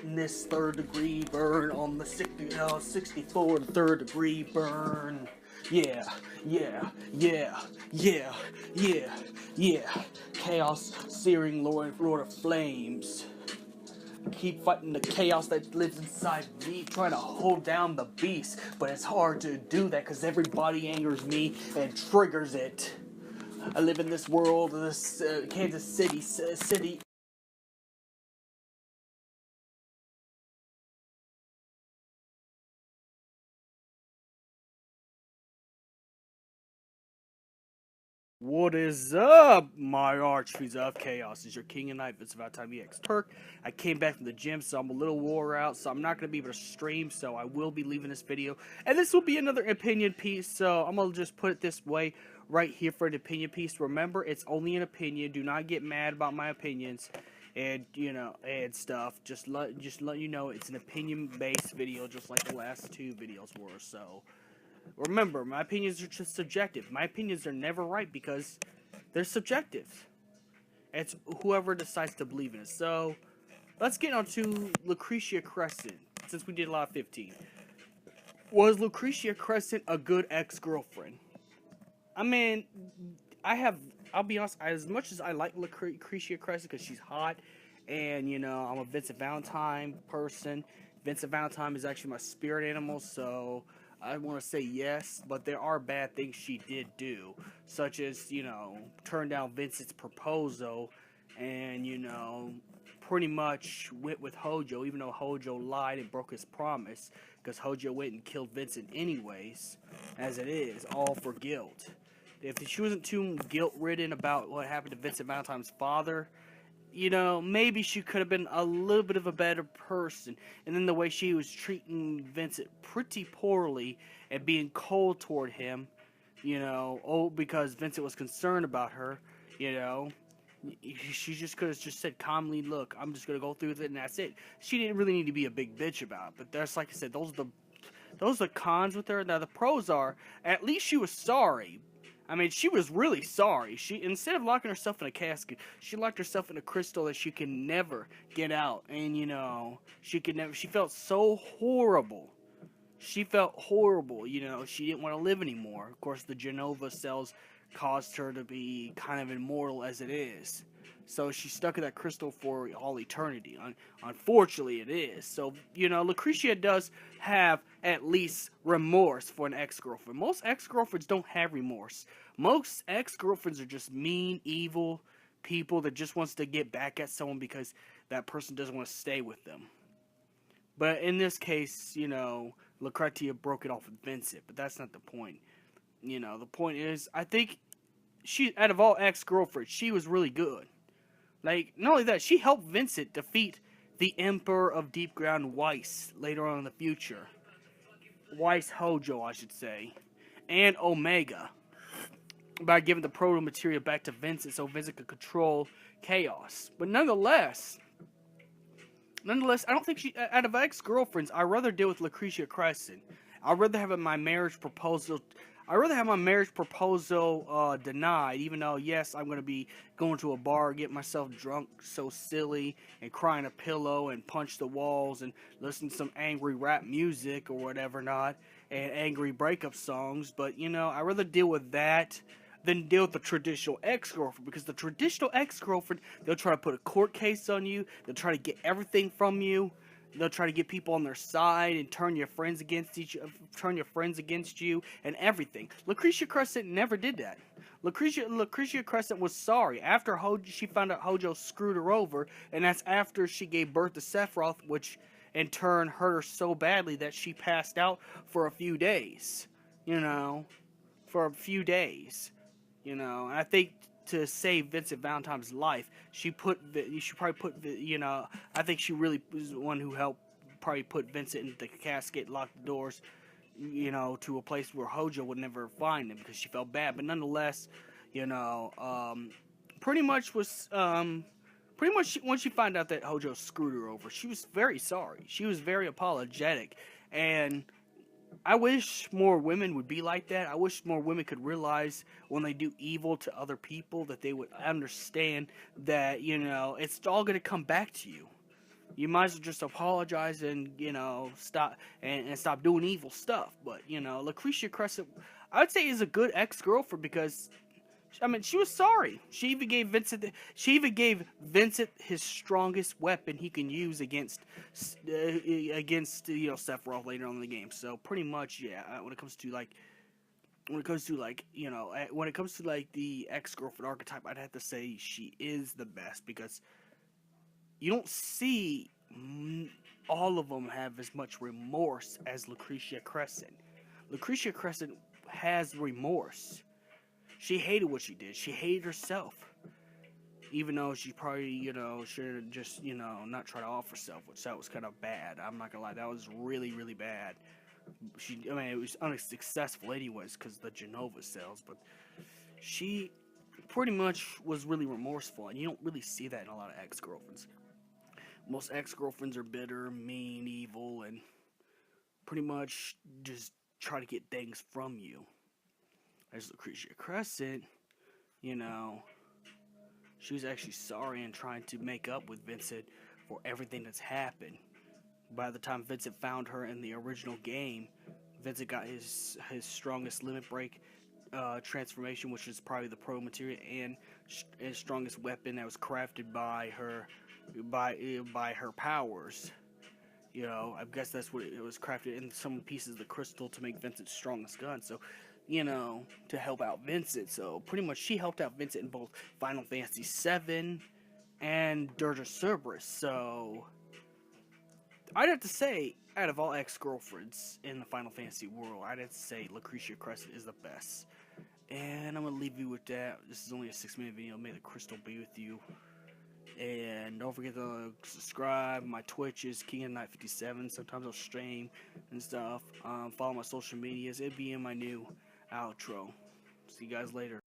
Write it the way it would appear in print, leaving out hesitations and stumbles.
This third degree burn on the 64 third degree burn. Yeah, yeah, yeah, yeah, yeah, yeah. Chaos, searing Lord of Flames. Keep fighting the chaos that lives inside me, trying to hold down the beast. But it's hard to do that because everybody angers me and triggers it. I live in this world, this Kansas City. What is up, my archfiends of chaos? Is your king and knight, It's about time EX Turk. I came back from the gym, so I'm a little wore out, so I'm not going to be able to stream, so I will be leaving this video. And this will be another opinion piece, so I'm going to just put it this way right here for an opinion piece. Remember, it's only an opinion. Do not get mad about my opinions and, and stuff. Just let you know it's an opinion-based video, just like the last two videos were, so... Remember, my opinions are just subjective. My opinions are never right because they're subjective. It's whoever decides to believe in it. So, let's get on to Lucrecia Crescent, since we did a lot of 15. Was Lucrecia Crescent a good ex-girlfriend? I mean, I'll be honest, as much as I like Lucrecia Crescent because she's hot, and, I'm a Vincent Valentine person. Vincent Valentine is actually my spirit animal, so... I want to say yes, but there are bad things she did do, such as, turn down Vincent's proposal and, pretty much went with Hojo, even though Hojo lied and broke his promise, because Hojo went and killed Vincent anyways, as it is, all for guilt. If she wasn't too guilt-ridden about what happened to Vincent Valentine's father, maybe she could have been a little bit of a better person. And then the way she was treating Vincent pretty poorly and being cold toward him, because Vincent was concerned about her, she just could have just said calmly, look, I'm just going to go through with it and that's it. She didn't really need to be a big bitch about it. But that's, like I said, those are the cons with her. Now, the pros are, at least she was sorry. I mean, she was really sorry. She, instead of locking herself in a casket, she locked herself in a crystal that she can never get out. And, she felt so horrible. She felt horrible, she didn't want to live anymore. Of course, the Genova cells caused her to be kind of immortal as it is. So she's stuck in that crystal for all eternity. Unfortunately, it is. So, Lucrecia does have at least remorse for an ex-girlfriend. Most ex-girlfriends don't have remorse. Most ex-girlfriends are just mean, evil people that just wants to get back at someone because that person doesn't want to stay with them. But in this case, Lucrecia broke it off with Vincent, but that's not the point. The point is, I think out of all ex-girlfriends, she was really good. Like, not only that, she helped Vincent defeat the Emperor of Deep Ground Weiss later on in the future. Weiss Hojo, I should say. And Omega. By giving the proto-material back to Vincent so Vincent could control chaos. But nonetheless, I don't think out of ex-girlfriends, I'd rather deal with Lucrecia Crescent. I'd rather have my marriage proposal denied, even though, yes, I'm going to be going to a bar, get myself drunk so silly, and cry in a pillow, and punch the walls, and listen to some angry rap music, or whatever not, and angry breakup songs, but, I'd rather deal with that than deal with the traditional ex-girlfriend, because the traditional ex-girlfriend, they'll try to put a court case on you, they'll try to get everything from you, they'll try to get people on their side and turn your friends against you and everything. Lucrecia Crescent never did that. Lucrecia Crescent was sorry after she found out Hojo screwed her over, and that's after she gave birth to Sephiroth, which in turn hurt her so badly that she passed out for a few days. And I think to save Vincent Valentine's life, I think she really was the one who helped probably put Vincent in the casket, lock the doors, to a place where Hojo would never find him because she felt bad. But nonetheless, pretty much once she found out that Hojo screwed her over, she was very sorry. She was very apologetic, and I wish more women would be like that. I wish more women could realize when they do evil to other people that they would understand that, it's all going to come back to you. You might as well just apologize and, stop and stop doing evil stuff. But, Lucrecia Crescent, I would say, is a good ex-girlfriend because, I mean, she was sorry. She even gave Vincent his strongest weapon he can use against Sephiroth later on in the game. So pretty much, yeah. When it comes to the ex-girlfriend archetype, I'd have to say she is the best because you don't see all of them have as much remorse as Lucrecia Crescent. Lucrecia Crescent has remorse. She hated what she did. She hated herself. Even though she probably, should have just, not tried to off herself, which that was kind of bad. I'm not gonna lie, that was really, really bad. It was unsuccessful anyways because the Genova cells, but she pretty much was really remorseful, and you don't really see that in a lot of ex-girlfriends. Most ex-girlfriends are bitter, mean, evil, and pretty much just try to get things from you. As Lucrecia Crescent, she was actually sorry and trying to make up with Vincent for everything that's happened. By the time Vincent found her in the original game, Vincent got his strongest limit break transformation, which is probably the pro material, and his strongest weapon that was crafted by her powers. I guess that's what it was crafted in some pieces of the crystal to make Vincent's strongest gun. So, to help out Vincent. So pretty much she helped out Vincent in both Final Fantasy VII and Dirge of Cerberus. So I'd have to say, out of all ex-girlfriends in the Final Fantasy world, I'd have to say Lucrecia Crescent is the best. And I'm going to leave you with that. This is only a 6-minute video. May the crystal be with you. And don't forget to subscribe. My Twitch is KingofKnight57. Sometimes I'll stream and stuff. Follow my social medias. It'll be in my new outro. See you guys later.